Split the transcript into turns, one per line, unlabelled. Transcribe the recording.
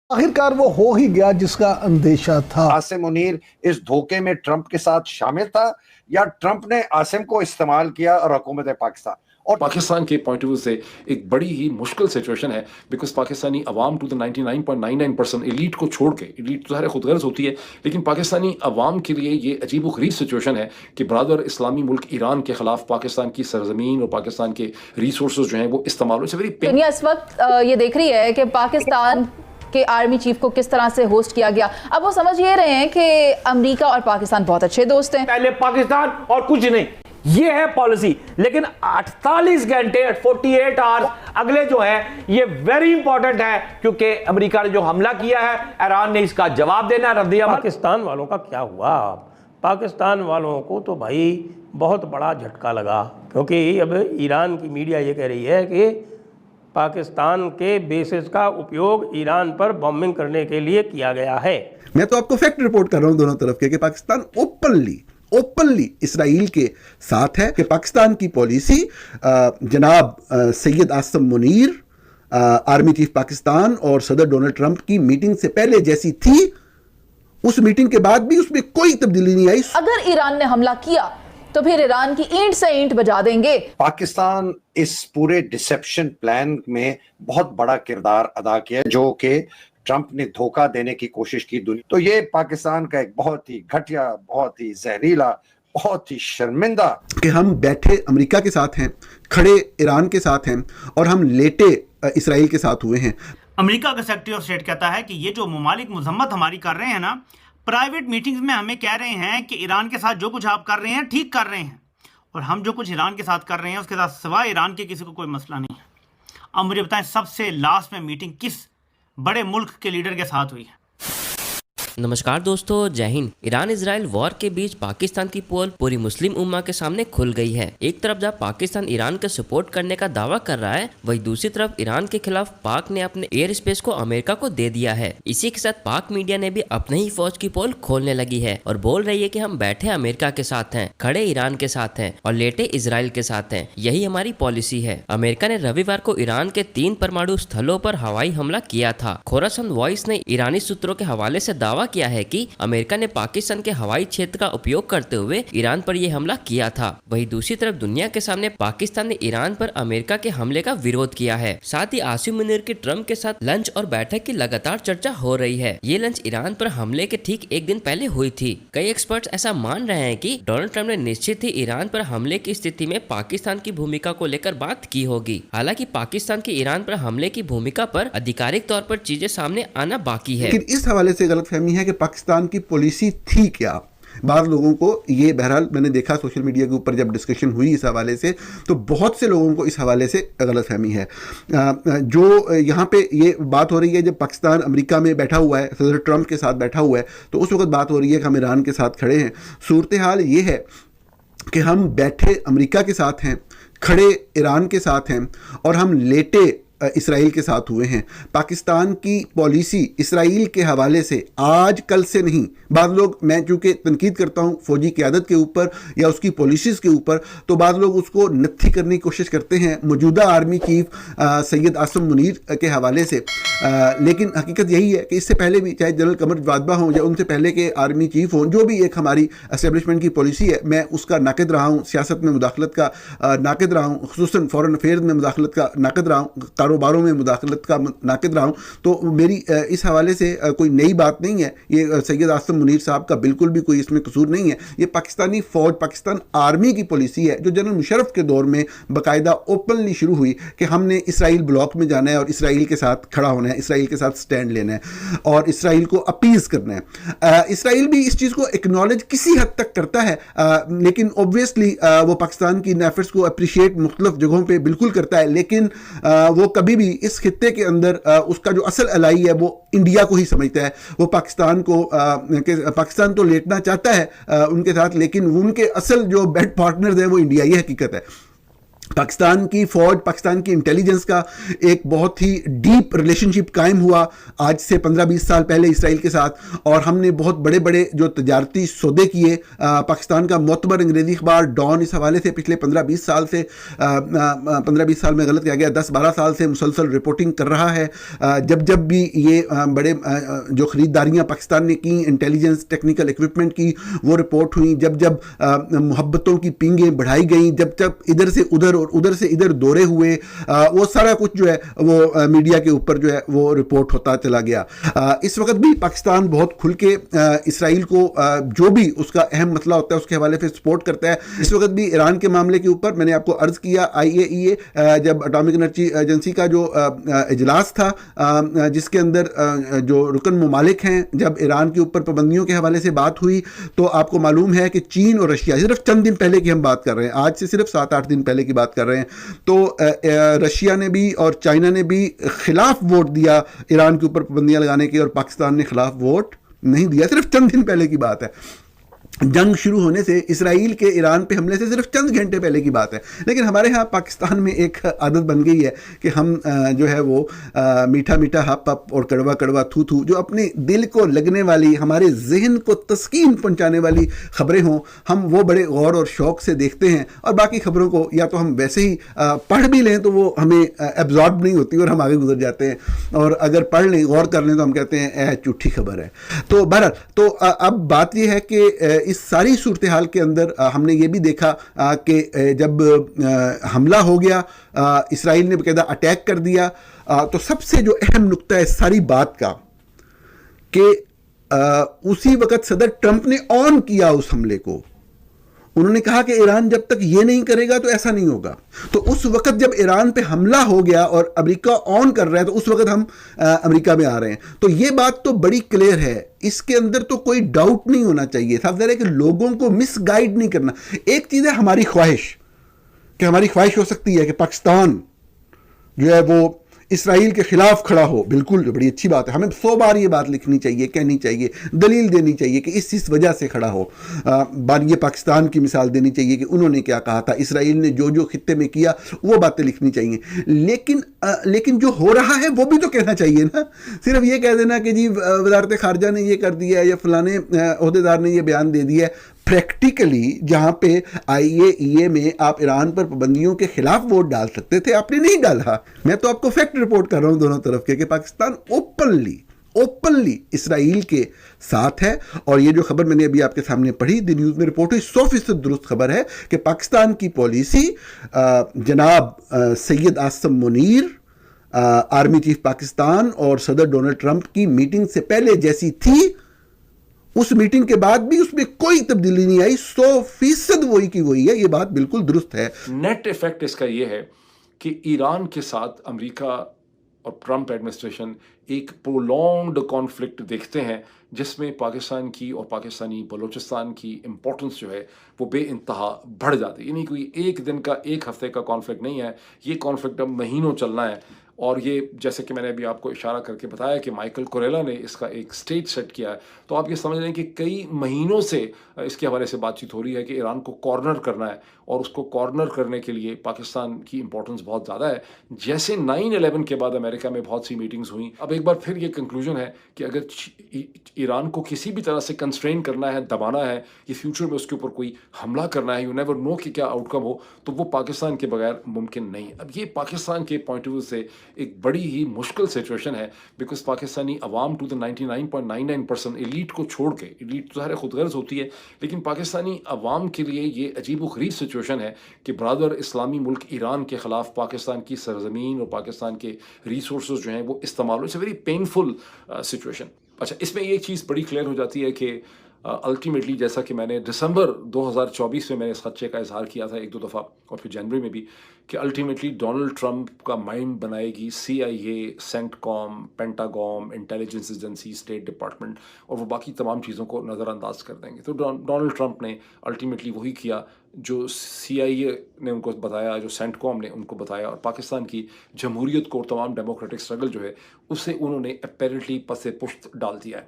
आखिरकार वो हो ही गया जिसका अंदेशा था।
आसिम मुनीर इस धोखे में ट्रंप के साथ शामिल था या ट्रंप ने आसिम को इस्तेमाल किया और हुकूमत पाकिस्तान
और पाकिस्तान के पॉइंट ऑफ व्यू से एक बड़ी ही मुश्किल सिचुएशन है, because Pakistani Awam to the 99.99% elite को छोड़ के, एलीट तो सारे खुदगर्ज होती है, लेकिन पाकिस्तानी अवाम के लिए ये अजीब गरीब सिचुएशन है कि ब्रादर इस्लामी मुल्क ईरान के खिलाफ पाकिस्तान की सरजमीन और पाकिस्तान के रिसोर्सेज जो हैं वो इस्तेमाल हो।
दुनिया इस वक्त ये देख रही है कि पाकिस्तान के आर्मी चीफ को किस तरह से होस्ट किया गया। अब वो समझ ये रहे हैं कि अमेरिका और पाकिस्तान बहुत अच्छे दोस्त हैं।
पहले पाकिस्तान और कुछ नहीं, ये है पॉलिसी। लेकिन 48 घंटे 48 आवर्स अगले जो है ये वेरी इंपॉर्टेंट है, क्योंकि अमेरिका ने जो हमला किया है ईरान ने इसका जवाब देना रद्द-ए-अमल।
पाकिस्तान वालों का क्या हुआ? पाकिस्तान वालों को तो भाई बहुत बड़ा झटका लगा, क्योंकि अब ईरान की मीडिया ये कह रही है कि पाकिस्तान के बेसिस का उपयोग ईरान पर बॉम्बिंग करने के लिए किया गया है।
मैं तो आपको फैक्ट रिपोर्ट कर रहा हूं दोनों तरफ के कि पाकिस्तान ओपनली इसराइल के साथ है, कि पाकिस्तान की पॉलिसी जनाब सैयद आसिम मुनीर आर्मी चीफ पाकिस्तान और सदर डोनाल्ड ट्रंप की मीटिंग से पहले जैसी थी, उस मीटिंग के बाद भी उसमें कोई तब्दीली नहीं आई।
अगर ईरान ने हमला किया तो फिर ईरान की ईंट से ईंट बजा देंगे।
पाकिस्तान इस पूरे डिसेप्शन प्लान में बहुत बड़ा किरदार अदा किया, जो कि ट्रंप ने धोखा देने की कोशिश की दुनिया। तो ये पाकिस्तान का एक बहुत ही घटिया, बहुत ही जहरीला, बहुत ही शर्मिंदा
कि हम बैठे अमेरिका के साथ हैं, खड़े ईरान के साथ हैं और हम लेटे इसराइल के साथ हुए हैं।
अमेरिका का सेक्रेटरी ऑफ स्टेट कहता है कि ये जो ममालिक मजम्मत हमारी कर रहे हैं ना, प्राइवेट मीटिंग्स में हमें कह रहे हैं कि ईरान के साथ जो कुछ आप कर रहे हैं ठीक कर रहे हैं, और हम जो कुछ ईरान के साथ कर रहे हैं उसके साथ सिवाय ईरान के किसी को कोई मसला नहीं है। अब मुझे बताएं, सबसे लास्ट में मीटिंग किस बड़े मुल्क के लीडर के साथ हुई है?
नमस्कार दोस्तों, जय हिंद। ईरान इजराइल वॉर के बीच पाकिस्तान की पोल पूरी मुस्लिम उम्मा के सामने खुल गई है। एक तरफ जब पाकिस्तान ईरान का सपोर्ट करने का दावा कर रहा है, वहीं दूसरी तरफ ईरान के खिलाफ पाक ने अपने एयर स्पेस को अमेरिका को दे दिया है। इसी के साथ पाक मीडिया ने भी अपने ही फौज की पोल खोलने लगी है और बोल रही है कि हम बैठे अमेरिका के साथ हैं, खड़े ईरान के साथ हैं और लेटे इजराइल के साथ हैं। यही हमारी पॉलिसी है। अमेरिका ने रविवार को ईरान के 3 परमाणु स्थलों पर हवाई हमला किया था। खोरासान वॉइस ने ईरानी सूत्रों के हवाले से दावा किया है कि अमेरिका ने पाकिस्तान के हवाई क्षेत्र का उपयोग करते हुए ईरान पर यह हमला किया था। वहीं दूसरी तरफ दुनिया के सामने पाकिस्तान ने ईरान पर अमेरिका के हमले का विरोध किया है। साथ ही आसिम मुनीर की ट्रंप के साथ लंच और बैठक की लगातार चर्चा हो रही है। ये लंच ईरान पर हमले के ठीक एक दिन पहले हुई थी। कई एक्सपर्ट्स ऐसा मान रहे हैं कि डोनाल्ड ट्रंप ने निश्चित ही ईरान पर हमले की स्थिति में पाकिस्तान की भूमिका को लेकर बात की होगी। हालांकि पाकिस्तान की ईरान पर हमले की भूमिका पर आधिकारिक तौर पर चीजें सामने आना बाकी है।
लेकिन इस हवाले से गलतफहमी है कि पाकिस्तान की पॉलिसी थी क्या। बाद लोगों को ये, बहरहाल मैंने देखा सोशल मीडिया के ऊपर जब डिस्कशन हुई इस हवाले से, तो बहुत से लोगों को इस हवाले से गलतफहमी है। जो यहाँ पे ये बात हो रही है, जब पाकिस्तान अमेरिका में बैठा हुआ है, सदर ट्रंप के साथ बैठा हुआ है, तो उस वक्त बात हो रही है कि हम ईरान के साथ खड़े हैं। सूरत हाल ये है कि हम बैठे अमेरिका के साथ हैं, खड़े ईरान के साथ हैं और हम लेटे इसराइल के साथ हुए हैं। पाकिस्तान की पॉलिसी इसराइल के हवाले से आज कल से नहीं, बाद लोग, मैं चूँकि तनकीद करता हूँ फौजी क़यादत के ऊपर या उसकी पॉलिसीज़ के ऊपर, तो बाद लोग उसको नत्थी करने की कोशिश करते हैं मौजूदा आर्मी चीफ सैयद आसिम मुनीर के हवाले से। लेकिन हकीकत यही है कि इससे पहले भी, चाहे जनरल कमर जवादबा हों या उनसे पहले के आर्मी चीफ हों, जो भी एक हमारी एस्टेब्लिशमेंट की पॉलिसी है, मैं उसका नाक़िद रहा हूँ। सियासत में मुदाखलत का नाक़िद रहा हूँ, खुसूसन फ़ॉरेन अफेयर्स में मुदाखलत का नाक़िद रहा हूँ, कारोबारों में मुदाखलत का नाक़िद रहा हूँ। तो मेरी इस हवाले से कोई नई बात नहीं है। ये सैयद आसिम मुनीर साहब का बिल्कुल भी कोई इसमें कसूर नहीं है। ये पाकिस्तानी फ़ौज, पाकिस्तान आर्मी की पॉलिसी है, जो जनरल मुशर्रफ के दौर में बाकायदा ओपनली शुरू हुई कि हमने इसराइल ब्लॉक में जाना है और इसराइल के साथ खड़ा होना है, इसराइल के साथ स्टैंड लेना है और इसराइल को अपीज़ करना है। इसराइल भी इस चीज़ को एक्नॉलेज किसी हद तक करता है, लेकिन ऑब्वियसली वो पाकिस्तान की एफर्ट्स को अप्रिशिएट मुख्तलिफ जगहों पर बिल्कुल करता है, लेकिन वो कभी भी इस खित्ते के अंदर उसका जो असल अलाई है वो इंडिया को ही समझता है। वो पाकिस्तान को पाकिस्तान तो लेटना चाहता है उनके साथ, लेकिन उनके असल जो बेड पार्टनर्स हैं वो इंडिया, ये हकीकत है। पाकिस्तान की फौज, पाकिस्तान की इंटेलिजेंस का एक बहुत ही डीप रिलेशनशिप कायम हुआ आज से 15-20 साल पहले इसराइल के साथ, और हमने बहुत बड़े बड़े जो तजारती सौदे किए। पाकिस्तान का मोतबर अंग्रेज़ी अखबार डॉन इस हवाले से पिछले 15-20 साल से 15-20 साल में गलत किया गया 10-12 साल से मुसलसल रिपोर्टिंग कर रहा है। जब भी ये बड़े जो ख़रीदारियाँ पाकिस्तान ने की इंटेलिजेंस टेक्निकल इक्विपमेंट की, वो रिपोर्ट हुई। जब मोहब्बतों की पींगें बढ़ाई गई, जब इधर से उधर और उधर से इधर दौरे हुए, वो सारा कुछ जो है वो मीडिया के ऊपर जो है वो रिपोर्ट होता चला गया। इस वक्त भी पाकिस्तान बहुत खुल के इसराइल को जो भी उसका अहम मसला होता है उसके हवाले से सपोर्ट करता है। इस वक्त भी ईरान के मामले के ऊपर मैंने आपको अर्ज किया, IAEA जब एटॉमिक एनर्जी एजेंसी का जो इजलास था जिसके अंदर जो रुकन ममालिक हैं, जब ईरान के ऊपर पाबंदियों के हवाले से बात हुई तो आपको मालूम है कि चीन और रशिया, सिर्फ चंद दिन पहले की हम बात कर रहे हैं, आज से सिर्फ 7-8 दिन पहले की बात कर रहे हैं, तो रशिया ने भी और चाइना ने भी खिलाफ वोट दिया ईरान के ऊपर पाबंदियां लगाने के, और पाकिस्तान ने खिलाफ वोट नहीं दिया। सिर्फ चंद दिन पहले की बात है, जंग शुरू होने से, इसराइल के ईरान पे हमले से सिर्फ चंद घंटे पहले की बात है। लेकिन हमारे यहाँ पाकिस्तान में एक आदत बन गई है कि हम जो है वो मीठा मीठा हप हप और कड़वा कड़वा थू थू, जो अपने दिल को लगने वाली, हमारे जहन को तस्कीन पहुँचाने वाली खबरें हों, हम वो बड़े गौर और शौक़ से देखते हैं, और बाकी खबरों को या तो हम वैसे ही पढ़ भी लें तो वो हमें एब्जॉर्ब नहीं होती और हम आगे गुजर जाते हैं, और अगर पढ़ लें, गौर कर लें तो हम कहते हैं झूठी खबर है। तो बहरहाल, तो अब बात यह है कि इस सारी सूरत हाल के अंदर हमने ये भी देखा कि जब हमला हो गया, इसराइल ने बकायदा अटैक कर दिया, तो सबसे जो अहम नुक्ता है सारी बात का कि उसी वक्त सदर ट्रंप ने ऑन किया उस हमले को। उन्होंने कहा कि ईरान जब तक ये नहीं करेगा तो ऐसा नहीं होगा। तो उस वक्त जब ईरान पे हमला हो गया और अमेरिका ऑन कर रहा है, तो उस वक्त हम अमेरिका में आ रहे हैं। तो ये बात तो बड़ी क्लियर है, इसके अंदर तो कोई डाउट नहीं होना चाहिए। साफ ज़ाहिर है कि लोगों को मिसगाइड नहीं करना। एक चीज़ है हमारी ख्वाहिश, कि हमारी ख्वाहिश हो सकती है कि पाकिस्तान जो है वो इसराइल के खिलाफ खड़ा हो, बिल्कुल बड़ी अच्छी बात है। हमें 100 बार ये बात लिखनी चाहिए, कहनी चाहिए, दलील देनी चाहिए कि इस वजह से खड़ा हो। बार ये पाकिस्तान की मिसाल देनी चाहिए कि उन्होंने क्या कहा था, इसराइल ने जो जो खित्ते में किया, वो बातें लिखनी चाहिए। लेकिन जो हो रहा है वो भी तो कहना चाहिए ना। सिर्फ ये कह देना कि जी वज़ारत ख़ारजा ने ये कर दिया या फलाने ओहदेदार ने ये बयान दे दिया। प्रैक्टिकली जहाँ पे IAEA में आप ईरान पर पाबंदियों के खिलाफ वोट डाल सकते थे, आपने नहीं डाला। मैं तो आपको फैक्ट रिपोर्ट कर रहा हूँ दोनों तरफ के, कि पाकिस्तान ओपनली इसराइल के साथ है। और ये जो खबर मैंने अभी आपके सामने पढ़ी, द न्यूज़ में रिपोर्ट हुई, 100% दुरुस्त खबर है कि पाकिस्तान की पॉलिसी जनाब सैयद आसम मुनीर, आर्मी चीफ पाकिस्तान और सदर डोनाल्ड ट्रंप की मीटिंग से पहले जैसी थी, उस मीटिंग के बाद भी उसमें कोई तब्दीली नहीं आई। 100% वही की वही है। ये बात बिल्कुल दुरुस्त है।
नेट इफेक्ट इसका ये है कि ईरान के साथ अमेरिका और ट्रंप एडमिनिस्ट्रेशन एक प्रोलॉन्ग्ड कॉन्फ्लिक्ट देखते हैं, जिसमें पाकिस्तान की और पाकिस्तानी बलूचिस्तान की इम्पोर्टेंस जो है वो बेइंतहा बढ़ जाती है। यानी कोई एक दिन का, एक हफ्ते का कॉन्फ्लिक्ट नहीं है, ये कॉन्फ्लिक्ट अब महीनों चलना है। और ये जैसे कि मैंने अभी आपको इशारा करके बताया कि माइकल कोरेला ने इसका एक स्टेज सेट किया है, तो आप ये समझ लें कि कई महीनों से इसके हवाले से बातचीत हो रही है कि ईरान को कॉर्नर करना है, और उसको कॉर्नर करने के लिए पाकिस्तान की इंपॉर्टेंस बहुत ज़्यादा है। जैसे 9/11 के बाद अमेरिका में बहुत सी मीटिंग्स हुई, अब एक बार फिर ये कंक्लूजन है कि अगर ईरान को किसी भी तरह से कंस्ट्रेन करना है, दबाना है, कि फ्यूचर में उसके ऊपर कोई हमला करना है, यू नेवर नो कि क्या आउटकम हो, तो वो पाकिस्तान के बगैर मुमकिन नहीं। अब ये पाकिस्तान के पॉइंट ऑफ व्यू से एक बड़ी ही मुश्किल सिचुएशन है, because Pakistani Awam to the 99.99% elite को छोड़ के, एलीट तो खुद गर्ज होती है, लेकिन पाकिस्तानी अवाम के लिए ये अजीब-व-गरीब सिचुएशन है कि ब्रादर इस्लामी मुल्क ईरान के ख़िलाफ़ पाकिस्तान की सरज़मीन और पाकिस्तान के रिसोर्सेज जो हैं वो इस्तेमाल हो। It's a very painful situation. अच्छा, इसमें एक चीज़ बड़ी क्लियर हो जाती है कि अल्टीमेटली, जैसा कि मैंने दिसंबर 2024 में मैंने इस खदशे का इजहार किया था 1-2 दफ़ा, और फिर जनवरी में भी, कि अल्टीमेटली डोनाल्ड ट्रंप का माइंड बनाएगी CIA, CENTCOM, pentagon, intelligence agency, state department, और वो बाकी तमाम चीज़ों को नज़रअंदाज कर देंगे। तो डोनाल्ड ट्रंप ने अल्टीमेटली वही किया जो CIA ने उनको बताया, जो सेंटकॉम ने उनको बताया, और पाकिस्तान की जमहूरियत को और तमाम डेमोक्रेटिक स्ट्रगल जो है उसे उन्होंने अपेरेंटली पसे पुश्त डाल दिया है।